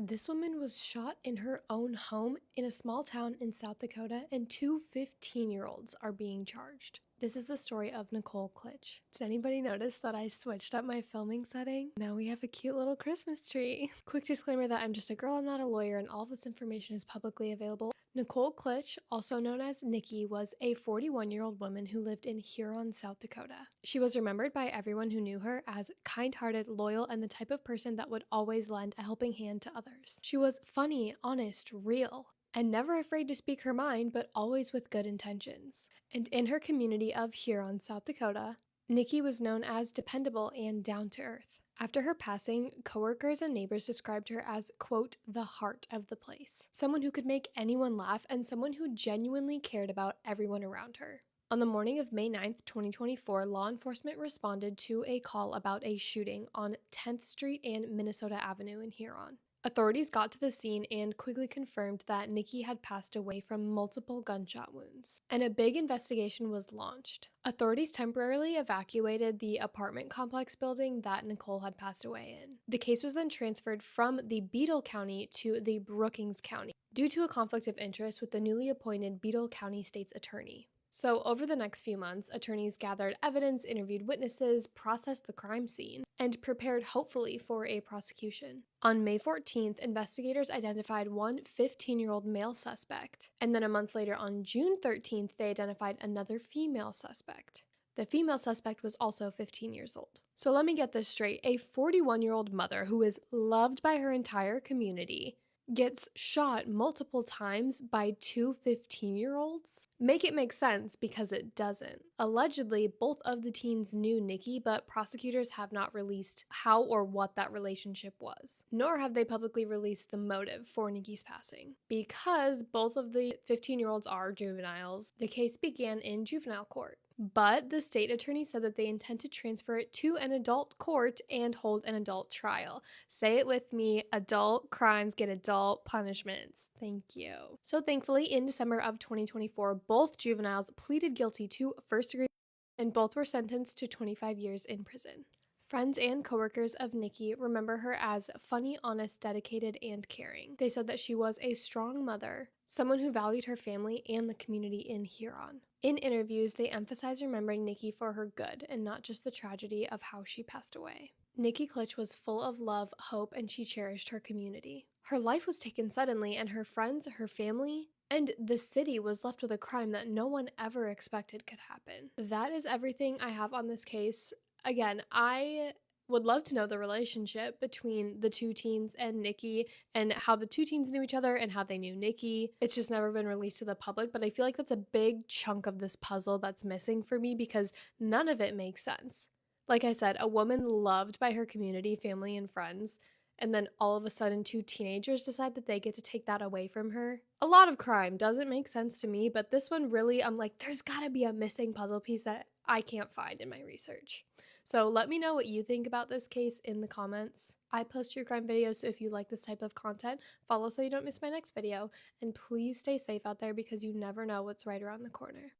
This woman was shot in her own home in a small town in South Dakota, and two 15-year-olds are being charged. This is the story of Nichole Klich. Did anybody notice that I switched up my filming setting? Now we have a cute little Christmas tree. Quick disclaimer that I'm just a girl, I'm not a lawyer, and all this information is publicly available. Nichole Klich, also known as Nikki, was a 41-year-old woman who lived in Huron, South Dakota. She was remembered by everyone who knew her as kind-hearted, loyal, and the type of person that would always lend a helping hand to others. She was funny, honest, real, and never afraid to speak her mind, but always with good intentions. And in her community of Huron, South Dakota, Nikki was known as dependable and down-to-earth. After her passing, coworkers and neighbors described her as, quote, the heart of the place. Someone who could make anyone laugh and someone who genuinely cared about everyone around her. On the morning of May 9th, 2024, law enforcement responded to a call about a shooting on 10th Street and Minnesota Avenue in Huron. Authorities got to the scene and quickly confirmed that Nikki had passed away from multiple gunshot wounds, and a big investigation was launched. Authorities temporarily evacuated the apartment complex building that Nichole had passed away in. The case was then transferred from the Beadle County to the Brookings County due to a conflict of interest with the newly appointed Beadle County State's Attorney. So over the next few months, attorneys gathered evidence, interviewed witnesses, processed the crime scene, and prepared hopefully for a prosecution. On May 14th, investigators identified one 15-year-old male suspect, and then a month later on June 13th, they identified another female suspect. The female suspect was also 15 years old. So let me get this straight. A 41-year-old mother who is loved by her entire community gets shot multiple times by two 15-year-olds? Make it make sense, because it doesn't. Allegedly, both of the teens knew Nikki, but prosecutors have not released how or what that relationship was. Nor have they publicly released the motive for Nikki's passing. Because both of the 15-year-olds are juveniles, the case began in juvenile court. But the state attorney said that they intend to transfer it to an adult court and hold an adult trial. Say it with me, adult crimes get adult punishments. Thank you. So thankfully, in December of 2024, both juveniles pleaded guilty to first-degree, and both were sentenced to 25 years in prison. Friends and coworkers of Nikki remember her as funny, honest, dedicated, and caring. They said that she was a strong mother, someone who valued her family and the community in Huron. In interviews, they emphasized remembering Nikki for her good and not just the tragedy of how she passed away. Nikki Klich was full of love, hope, and she cherished her community. Her life was taken suddenly, and her friends, her family, and the city was left with a crime that no one ever expected could happen. That is everything I have on this case. Again, I would love to know the relationship between the two teens and Nikki, and how the two teens knew each other and how they knew Nikki. It's just never been released to the public, but I feel like that's a big chunk of this puzzle that's missing for me, because none of it makes sense. Like I said, a woman loved by her community, family, and friends, and then all of a sudden two teenagers decide that they get to take that away from her. A lot of crime doesn't make sense to me, but this one really, I'm like, there's gotta be a missing puzzle piece that I can't find in my research. So let me know what you think about this case in the comments. I post true crime videos, so if you like this type of content, follow so you don't miss my next video, and please stay safe out there, because you never know what's right around the corner.